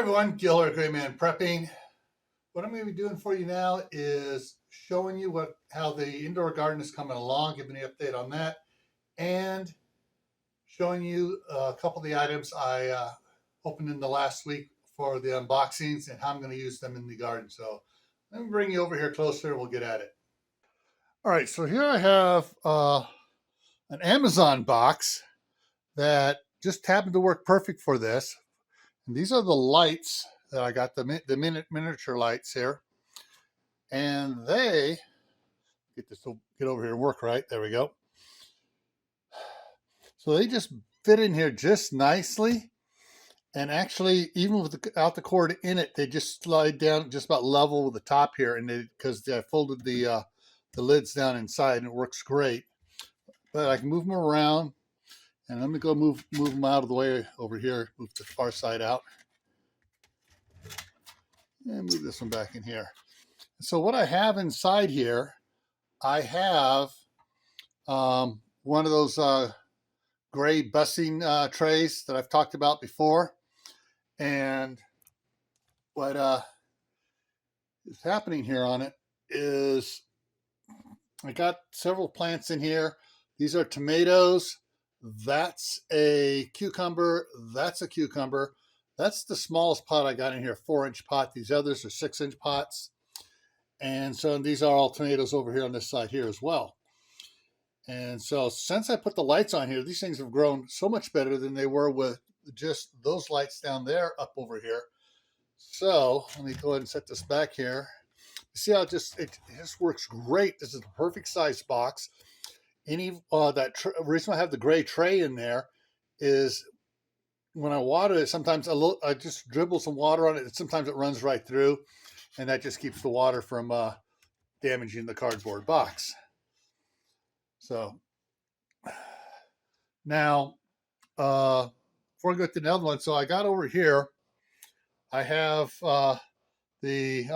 everyone, Gil or Gray Man Prepping. What I'm going to be doing for you now is showing you how the indoor garden is coming along, giving you an update on that, and showing you a couple of the items I opened in the last week for the unboxings and how I'm going to use them in the garden. So let me bring you over here closer and we'll get at it. All right, so here I have an Amazon box that just happened to work perfect for this. And these are the lights that I got, the miniature lights here. And they, get over here and work right. There we go. So they just fit in here just nicely. And actually, even without the cord in it, they just slide down just about level with the top here. And because I folded the lids down inside, and it works great. But I can move them around. And let me go move them out of the way over here. Move the far side out. And move this one back in here. So what I have inside here, I have one of those gray busing trays that I've talked about before. And what is happening here on it is I got several plants in here. These are tomatoes. That's a cucumber. That's a cucumber. That's the smallest pot I got in here, 4-inch pot. These others are 6-inch pots. And so these are all tomatoes over here on this side here as well. And so since I put the lights on here, these things have grown so much better than they were with just those lights down there up over here. So let me go ahead and set this back here. You see how it just works great. This is the perfect size box. Reason I have the gray tray in there is when I water it, sometimes I just dribble some water on it, and sometimes it runs right through, and that just keeps the water from damaging the cardboard box. So now, before I go to the other one, so I got over here, I have the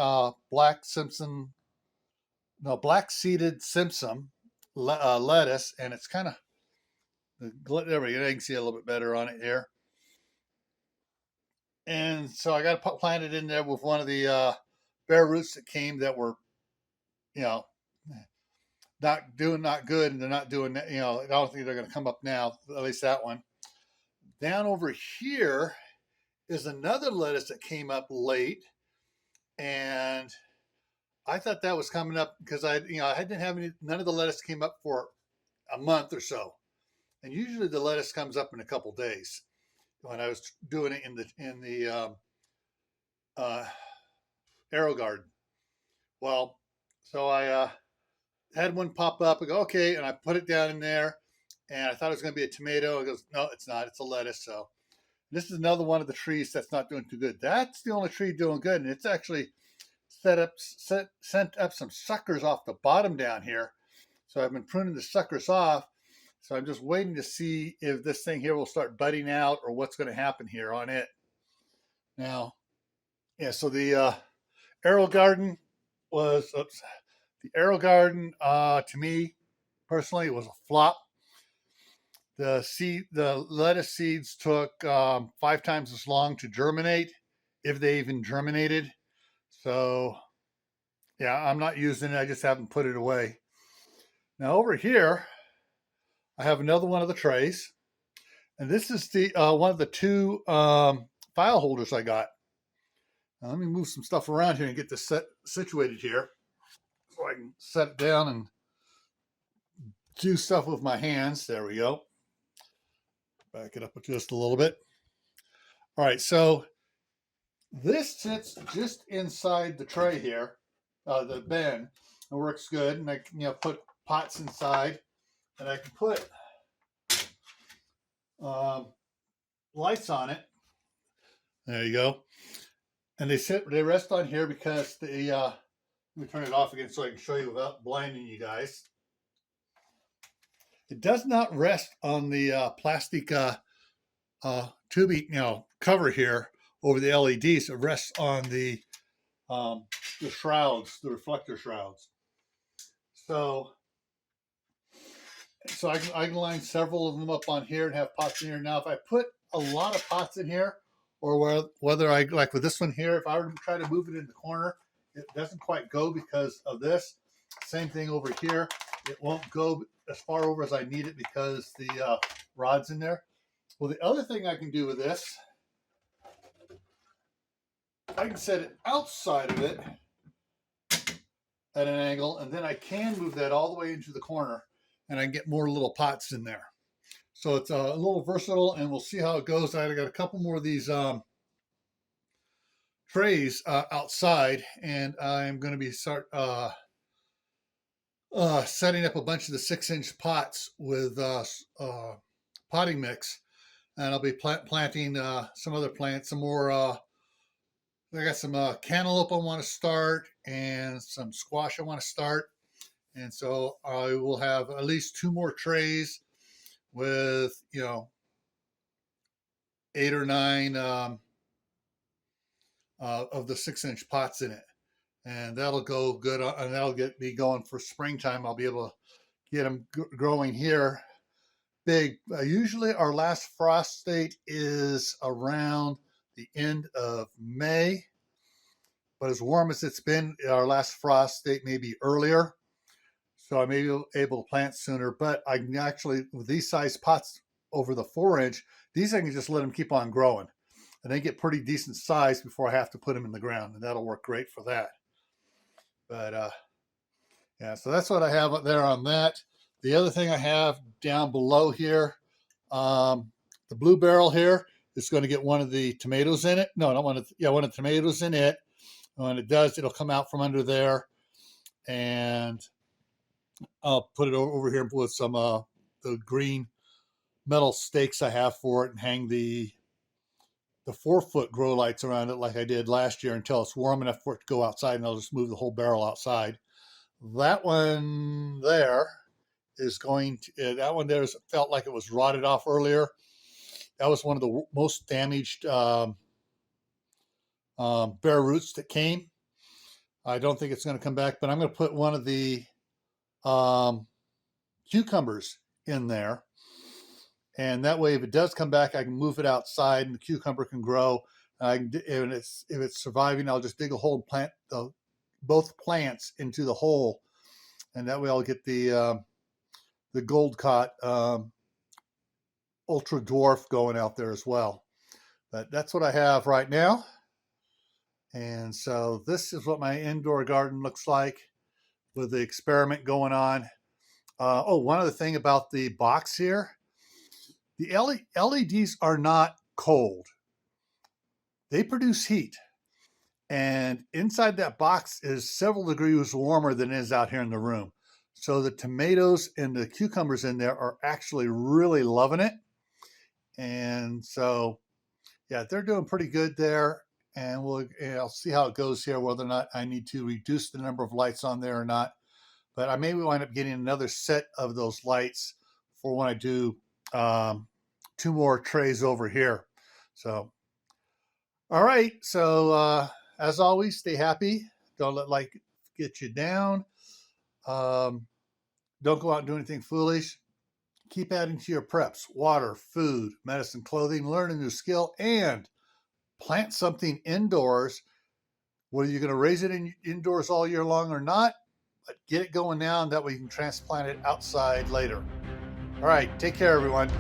black-seeded Simpson lettuce, and it's kind of, there we go, you can see a little bit better on it here. And so I got to plant it in there with one of the bare roots that came that were, not good, and they're not doing, I don't think they're going to come up now, at least that one. Down over here is another lettuce that came up late, and I thought that was coming up because I didn't have none of the lettuce came up for a month or so, and usually the lettuce comes up in a couple days. When I was doing it in the Aero Garden, well, so I had one pop up. I go, okay, and I put it down in there, and I thought it was going to be a tomato. It goes, no, it's not. It's a lettuce. So this is another one of the trees that's not doing too good. That's the only tree doing good, and it's actually sent up some suckers off the bottom down here. So I've been pruning the suckers off. So I'm just waiting to see if this thing here will start budding out or what's going to happen here on it. Now, yeah, so the Aero Garden to me personally, it was a flop. The lettuce seeds took 5 times as long to germinate, if they even germinated. So yeah, I'm not using it. I just haven't put it away. Now over here, I have another one of the trays, and this is the one of the 2 file holders I got. Now let me move some stuff around here and get this situated here so I can set it down and do stuff with my hands. There we go. Back it up just a little bit. All right, so this sits just inside the tray here, the bin. It works good, and I can put pots inside. And I can put lights on it. There you go. And they rest on here because let me turn it off again so I can show you without blinding you guys. It does not rest on the plastic tubing, cover here over the LEDs. It rests on the shrouds, the reflector shrouds. So I can line several of them up on here and have pots in here. Now, if I put a lot of pots in here, or whether I, like with this one here, if I were to try to move it in the corner, it doesn't quite go because of this. Same thing over here. It won't go as far over as I need it because the rod's in there. Well, the other thing I can do with this, I can set it outside of it at an angle, and then I can move that all the way into the corner, and I can get more little pots in there. So it's a little versatile, and we'll see how it goes. I got a couple more of these trays outside, and I'm going to be setting up a bunch of the 6-inch pots with potting mix, and I'll be planting some other plants, some more. I got some cantaloupe I want to start, and some squash I want to start, and so I will have at least 2 more trays with 8 or 9 of the 6-inch pots in it, and that'll go good, and that'll get me going for springtime. I'll be able to get them growing here big. Usually our last frost date is around the end of May, but as warm as it's been, our last frost date may be earlier, so I may be able to plant sooner. But I can actually, with these size pots over the 4-inch, these I can just let them keep on growing, and they get pretty decent size before I have to put them in the ground, and that'll work great for that. But yeah, so that's what I have up there on that. The other thing I have down below here, the blue barrel here is going to get one of the tomatoes in it. No, not one of one of the tomatoes in it. And when it does, it'll come out from under there, and I'll put it over here with some the green metal stakes I have for it, and hang the 4-foot grow lights around it like I did last year until it's warm enough for it to go outside, and I'll just move the whole barrel outside. That one there is going to, that one there felt like it was rotted off earlier. That was one of the most damaged bare roots that came. I don't think it's going to come back, but I'm going to put one of the cucumbers in there. And that way, if it does come back, I can move it outside and the cucumber can grow. If it's surviving, I'll just dig a hole and plant both plants into the hole. And that way I'll get the gold caught ultra dwarf going out there as well. But that's what I have right now. And so this is what my indoor garden looks like with the experiment going on. One other thing about the box here. The LEDs are not cold. They produce heat. And inside that box is several degrees warmer than it is out here in the room. So the tomatoes and the cucumbers in there are actually really loving it. And so, yeah, they're doing pretty good there. And I'll see how it goes here, whether or not I need to reduce the number of lights on there or not. But I may wind up getting another set of those lights for when I do 2 more trays over here. So, all right. So, as always, stay happy. Don't let life get you down. Don't go out and do anything foolish. Keep adding to your preps: water, food, medicine, clothing, learn a new skill, and plant something indoors. Whether you're going to raise it indoors all year long or not, but get it going now, and that way you can transplant it outside later. All right. Take care, everyone.